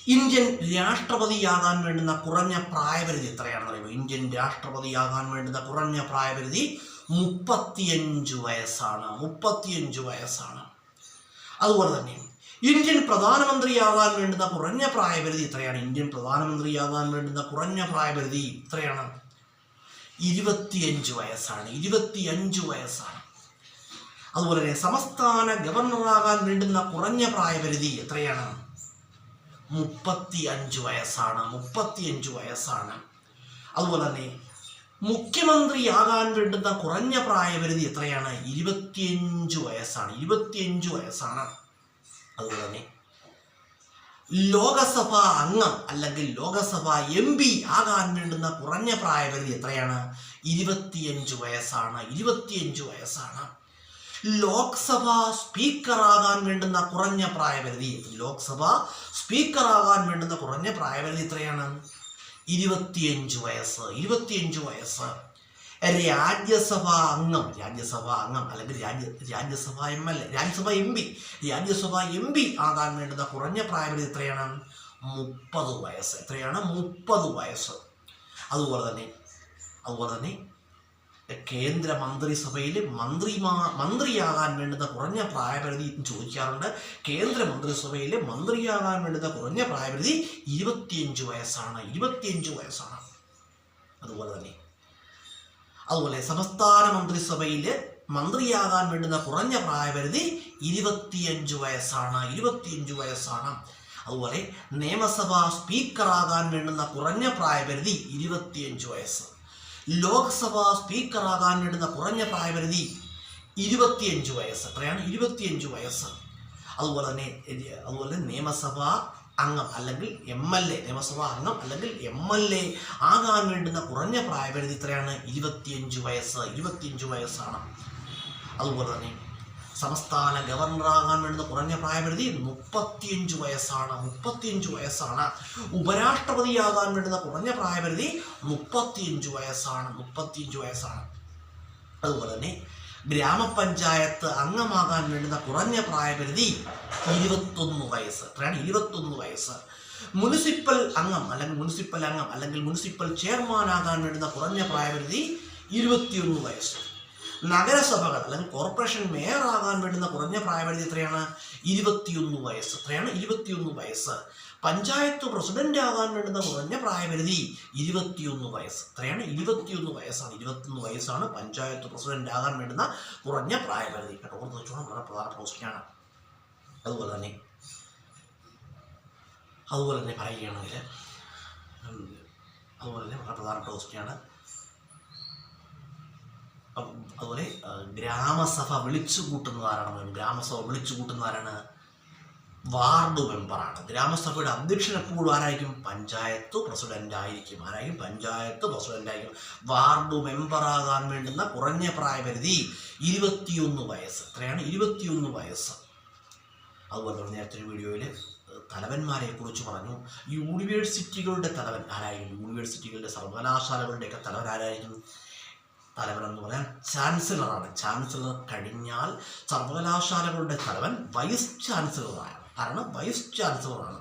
Indian രാഷ്ട്രപതിയാകാൻ വേണ്ടുന്ന കുറഞ്ഞ പ്രായപരിധി എത്രയാണെന്ന് അറിയുമോ? ഇന്ത്യൻ രാഷ്ട്രപതിയാകാൻ വേണ്ടുന്ന കുറഞ്ഞ പ്രായപരിധി 35 വയസ്സാണ്. 35 വയസ്സാണ്. അതുപോലെ തന്നെ ഇന്ത്യൻ പ്രധാനമന്ത്രിയാകാൻ വേണ്ടുന്ന കുറഞ്ഞ പ്രായപരിധി എത്രയാണ്? ഇന്ത്യൻ പ്രധാനമന്ത്രിയാകാൻ വേണ്ടുന്ന കുറഞ്ഞ പ്രായപരിധി എത്രയാണ്? 25 വയസ്സാണ്. 25 വയസ്സാണ്. അതുപോലെ തന്നെ സംസ്ഥാന ഗവർണറാകാൻ വേണ്ടുന്ന കുറഞ്ഞ പ്രായപരിധി എത്രയാണ്? 35 വയസ്സാണ്. 35 വയസ്സാണ്. അതുപോലെ തന്നെ മുഖ്യമന്ത്രിയാകാൻ വേണ്ടുന്ന കുറഞ്ഞ പ്രായപരിധി എത്രയാണ്? 25 വയസ്സാണ്. 25 വയസ്സാണ്. അതുപോലെ തന്നെ ലോകസഭാ അംഗം അല്ലെങ്കിൽ ലോകസഭാ MP ആകാൻ വേണ്ടുന്ന കുറഞ്ഞ പ്രായപരിധി എത്രയാണ്? 25 വയസ്സാണ്. 25 വയസ്സാണ്. ലോക്സഭാ സ്പീക്കറാകാൻ വേണ്ടുന്ന കുറഞ്ഞ പ്രായപരിധി, ലോക്സഭാ സ്പീക്കറാകാൻ വേണ്ടുന്ന കുറഞ്ഞ പ്രായപരിധി എത്രയാണ്? 25 വയസ്സ്. 25 വയസ്സ്. രാജ്യസഭാ അംഗം അല്ലെങ്കിൽ രാജ്യസഭാ MLA, രാജ്യസഭാ MP ആകാൻ വേണ്ടുന്ന കുറഞ്ഞ പ്രായപരിധി എത്രയാണ്? 30 വയസ്സ്. എത്രയാണ്? 30 വയസ്സ്. അതുപോലെ തന്നെ കേന്ദ്ര മന്ത്രിസഭയിൽ മന്ത്രിയാകാൻ വേണ്ടുന്ന കുറഞ്ഞ പ്രായപരിധി ചോദിക്കാറുണ്ട്. കേന്ദ്ര മന്ത്രിസഭയിൽ മന്ത്രിയാകാൻ വേണ്ടുന്ന കുറഞ്ഞ പ്രായപരിധി 25 വയസ്സാണ്. 25 വയസ്സാണ്. അതുപോലെ സംസ്ഥാന മന്ത്രിസഭയിൽ മന്ത്രിയാകാൻ വേണ്ടുന്ന കുറഞ്ഞ പ്രായപരിധി 25 വയസ്സാണ്. 25 വയസ്സാണ്. അതുപോലെ നിയമസഭാ സ്പീക്കറാകാൻ വേണ്ടുന്ന കുറഞ്ഞ പ്രായപരിധി 25 വയസ്സ്. ലോക്സഭാ സ്പീക്കറാകാൻ വേണ്ടുന്ന കുറഞ്ഞ പ്രായപരിധി 25 വയസ്സ്. എത്രയാണ്? 25 വയസ്സ്. അതുപോലെ തന്നെ നിയമസഭാ അംഗം അല്ലെങ്കിൽ നിയമസഭാ അംഗം അല്ലെങ്കിൽ MLA ആകാൻ വേണ്ടുന്ന കുറഞ്ഞ പ്രായപരിധി എത്രയാണ്? 25 വയസ്സ്. 25 വയസ്സാണ്. അതുപോലെ തന്നെ സംസ്ഥാന ഗവർണറാകാൻ വേണ്ടുന്ന കുറഞ്ഞ പ്രായപരിധി 35 വയസ്സാണ്. 35 വയസ്സാണ്. ഉപരാഷ്ട്രപതിയാകാൻ വേണ്ടുന്ന കുറഞ്ഞ പ്രായപരിധി 35 വയസ്സാണ്. 35 വയസ്സാണ്. അതുപോലെ തന്നെ ഗ്രാമപഞ്ചായത്ത് അംഗമാകാൻ വേണ്ടുന്ന കുറഞ്ഞ പ്രായപരിധി 21 വയസ്സ്. എത്രയാണ്? 21 വയസ്സ്. മുനിസിപ്പൽ അംഗം അല്ലെങ്കിൽ മുനിസിപ്പൽ ചെയർമാനാകാൻ വേണ്ടുന്ന കുറഞ്ഞ പ്രായപരിധി 21 വയസ്സ്. നഗരസഭകൾ അല്ലെങ്കിൽ കോർപ്പറേഷൻ മേയർ ആകാൻ വേണ്ടുന്ന കുറഞ്ഞ പ്രായപരിധി എത്രയാണ്? 21 വയസ്സ്. എത്രയാണ്? 21 വയസ്സ്. പഞ്ചായത്ത് പ്രസിഡന്റ് ആകാൻ വേണ്ടുന്ന കുറഞ്ഞ പ്രായപരിധി 21 വയസ്സ്. എത്രയാണ്? 21 വയസ്സാണ്. 21 വയസ്സാണ് പഞ്ചായത്ത് പ്രസിഡന്റ് ആകാൻ വേണ്ടുന്ന കുറഞ്ഞ പ്രായപരിധി. കേട്ടോ, ഓർത്ത് വെച്ചോണം, വളരെ പ്രധാന പോസ്റ്റിനാണ്. അതുപോലെ തന്നെ പറയുകയാണെങ്കിൽ വളരെ പ്രധാനപ്പെട്ട പോസ്റ്റിനാണ്. അതുപോലെ ഗ്രാമസഭ വിളിച്ചു കൂട്ടുന്നതാരാണ്? വാർഡ് മെമ്പറാണ്. ഗ്രാമസഭയുടെ അധ്യക്ഷൻ എപ്പോഴും ആരായിരിക്കും? പഞ്ചായത്ത് പ്രസിഡന്റ് ആയിരിക്കും. വാർഡ് മെമ്പറാകാൻ വേണ്ടുന്ന കുറഞ്ഞ പ്രായപരിധി 21 വയസ്സ്. എത്രയാണ്? 21 വയസ്സ്. അതുപോലെ തന്നെ നേരത്തെ ഒരു വീഡിയോയിൽ തലവന്മാരെ കുറിച്ച് പറഞ്ഞു. യൂണിവേഴ്സിറ്റികളുടെ തലവൻ ആരായിരിക്കും? യൂണിവേഴ്സിറ്റികളുടെ സർവകലാശാലകളുടെയൊക്കെ തലവൻ ആരായിരിക്കും? തലവൻ എന്ന് പറയാൻ ചാൻസലറാണ്. ചാൻസലർ കഴിഞ്ഞാൽ സർവകലാശാലകളുടെ തലവൻ വൈസ് ചാൻസലറാണ്. കാരണം വൈസ് ചാൻസലറാണ്.